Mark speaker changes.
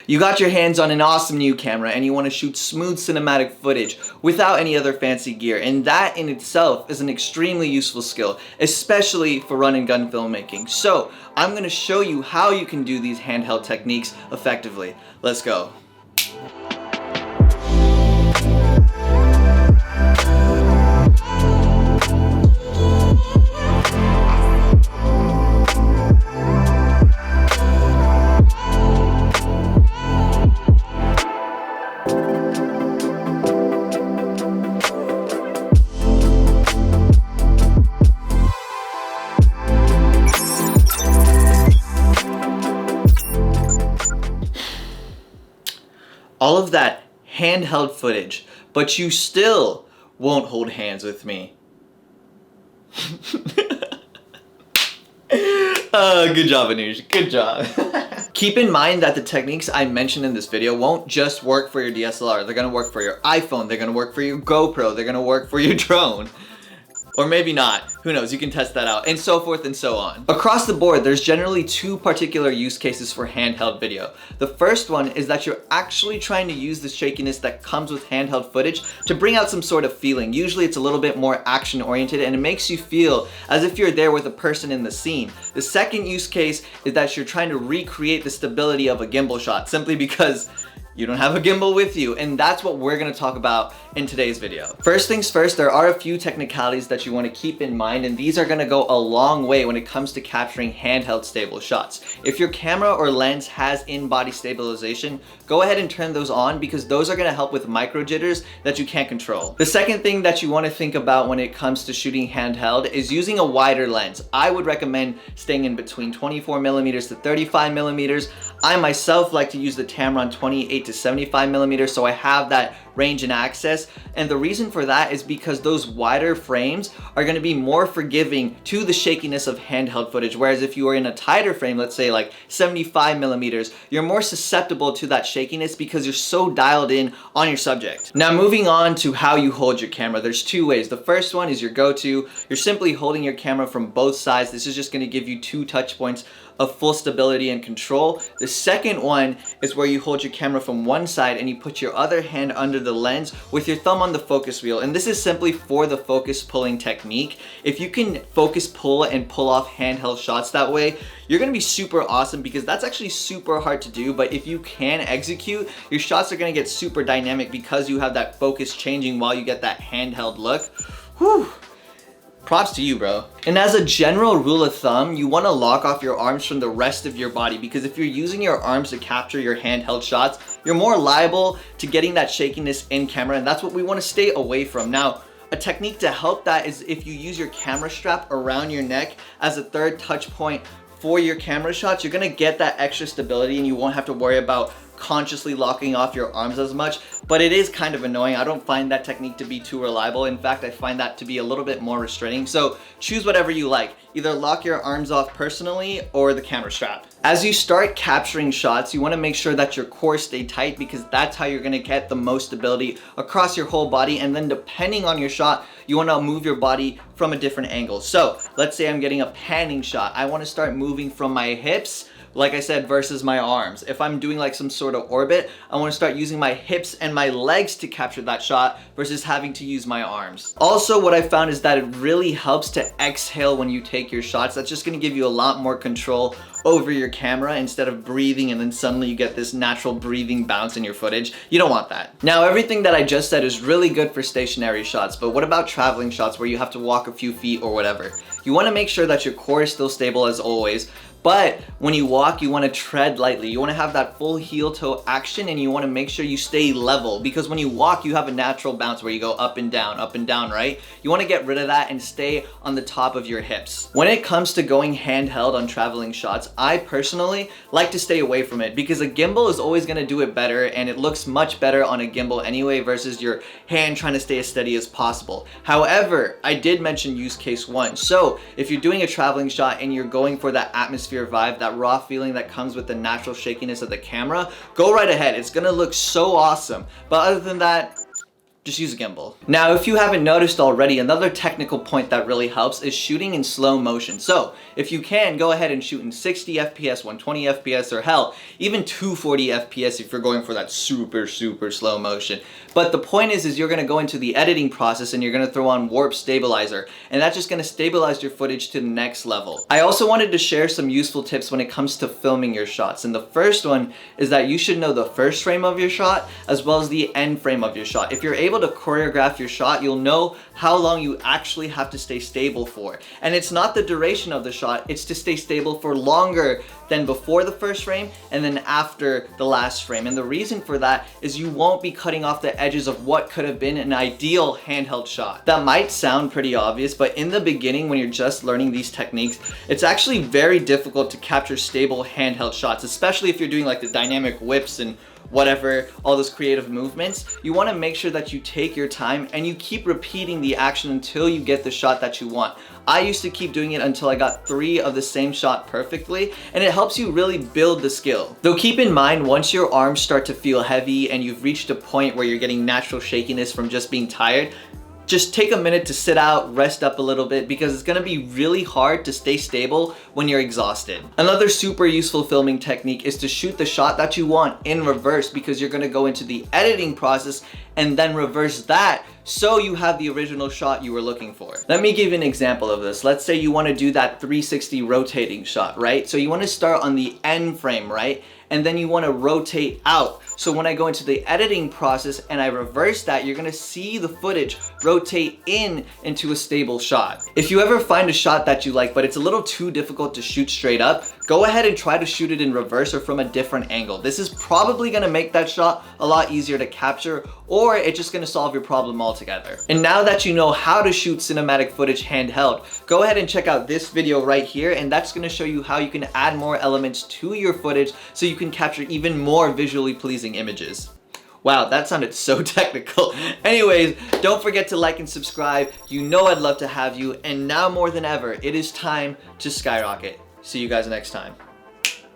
Speaker 1: You got your hands on an awesome new camera and you want to shoot smooth cinematic footage without any other fancy gear, and that in itself is an extremely useful skill, especially for run and gun filmmaking. So I'm going to show you how you can do these handheld techniques effectively. Let's go. All of that handheld footage, but you still won't hold hands with me. Good job, Anush. Good job. Keep in mind that the techniques I mentioned in this video won't just work for your DSLR. They're gonna work for your iPhone, they're gonna work for your GoPro, they're gonna work for your drone. Or maybe not, who knows, you can test that out, and so forth and so on. Across the board, there's generally two particular use cases for handheld video. The first one is that you're actually trying to use the shakiness that comes with handheld footage to bring out some sort of feeling. Usually it's a little bit more action oriented and it makes you feel as if you're there with a person in the scene. The second use case is that you're trying to recreate the stability of a gimbal shot simply because you don't have a gimbal with you, and that's what we're gonna talk about in today's video. First things first, there are a few technicalities that you wanna keep in mind, and these are gonna go a long way when it comes to capturing handheld stable shots. If your camera or lens has in-body stabilization, go ahead and turn those on because those are gonna help with micro jitters that you can't control. The second thing that you wanna think about when it comes to shooting handheld is using a wider lens. I would recommend staying in between 24mm to 35mm. I myself like to use the Tamron 28 to 75mm, so I have that range and access, and the reason for that is because those wider frames are going to be more forgiving to the shakiness of handheld footage, whereas if you are in a tighter frame, let's say like 75mm, you're more susceptible to that shakiness because you're so dialed in on your subject. Now moving on to how you hold your camera, there's two ways. The first one is your go-to. You're simply holding your camera from both sides. This is just going to give you two touch points of full stability and control. The second one is where you hold your camera from one side and you put your other hand under the lens with your thumb on the focus wheel, and this is simply for the focus pulling technique. If you can focus pull and pull off handheld shots that way, you're gonna be super awesome because that's actually super hard to do, but if you can execute, your shots are gonna get super dynamic because you have that focus changing while you get that handheld look. Whew. Props to you, bro. And as a general rule of thumb, you want to lock off your arms from the rest of your body because if you're using your arms to capture your handheld shots, you're more liable to getting that shakiness in camera, and that's what we want to stay away from. Now, a technique to help that is if you use your camera strap around your neck as a third touch point for your camera shots, you're gonna get that extra stability and you won't have to worry about consciously locking off your arms as much, but it is kind of annoying. I don't find that technique to be too reliable. In fact, I find that to be a little bit more restraining. So choose whatever you like. Either lock your arms off personally or the camera strap. As you start capturing shots, you want to make sure that your core stay tight because that's how you're going to get the most stability across your whole body, and then depending on your shot, you want to move your body from a different angle. So let's say I'm getting a panning shot. I want to start moving from my hips, like I said, versus my arms. If I'm doing like some sort of orbit, I want to start using my hips and my legs to capture that shot versus having to use my arms. Also, what I found is that it really helps to exhale when you take your shots. That's just going to give you a lot more control over your camera instead of breathing and then suddenly you get this natural breathing bounce in your footage. You don't want that. Now, everything that I just said is really good for stationary shots, but what about traveling shots where you have to walk a few feet or whatever? You want to make sure that your core is still stable as always, but when you walk, you want to tread lightly. You want to have that full heel toe action, and you want to make sure you stay level because when you walk, you have a natural bounce where you go up and down, right? You want to get rid of that and stay on the top of your hips. When it comes to going handheld on traveling shots, I personally like to stay away from it because a gimbal is always going to do it better, and it looks much better on a gimbal anyway versus your hand trying to stay as steady as possible. However, I did mention use case one. So if you're doing a traveling shot and you're going for that atmosphere vibe, that raw feeling that comes with the natural shakiness of the camera, go right ahead. It's gonna look so awesome. But other than that, just use a gimbal. Now, if you haven't noticed already, another technical point that really helps is shooting in slow motion. So if you can, go ahead and shoot in 60 FPS, 120 FPS, or hell, even 240 FPS if you're going for that super slow motion. But the point is you're gonna go into the editing process and you're gonna throw on warp stabilizer, and that's just gonna stabilize your footage to the next level. I also wanted to share some useful tips when it comes to filming your shots. And the first one is that you should know the first frame of your shot as well as the end frame of your shot. If you're able to choreograph your shot, you'll know how long you actually have to stay stable for. And it's not the duration of the shot, it's to stay stable for longer than before the first frame and then after the last frame. And the reason for that is you won't be cutting off the edges of what could have been an ideal handheld shot. That might sound pretty obvious, but in the beginning when you're just learning these techniques, it's actually very difficult to capture stable handheld shots, especially if you're doing like the dynamic whips and whatever, all those creative movements. You want to make sure that you take your time and you keep repeating the action until you get the shot that you want. I used to keep doing it until I got 3 of the same shot perfectly, and it helps you really build the skill. Though keep in mind, once your arms start to feel heavy and you've reached a point where you're getting natural shakiness from just being tired, just take a minute to sit out, rest up a little bit, because it's gonna be really hard to stay stable when you're exhausted. Another super useful filming technique is to shoot the shot that you want in reverse, because you're gonna go into the editing process and then reverse that so you have the original shot you were looking for. Let me give you an example of this. Let's say you wanna do that 360 rotating shot, right? So you wanna start on the end frame, right? And then you wanna rotate out. So when I go into the editing process and I reverse that, you're gonna see the footage rotate into a stable shot. If you ever find a shot that you like, but it's a little too difficult to shoot straight up, go ahead and try to shoot it in reverse or from a different angle. This is probably gonna make that shot a lot easier to capture, or it's just gonna solve your problem altogether. And now that you know how to shoot cinematic footage handheld, go ahead and check out this video right here, and that's gonna show you how you can add more elements to your footage so you can capture even more visually pleasing images. Wow, that sounded so technical. Anyways, don't forget to like and subscribe. You know I'd love to have you, and now more than ever, it is time to skyrocket. See you guys next time.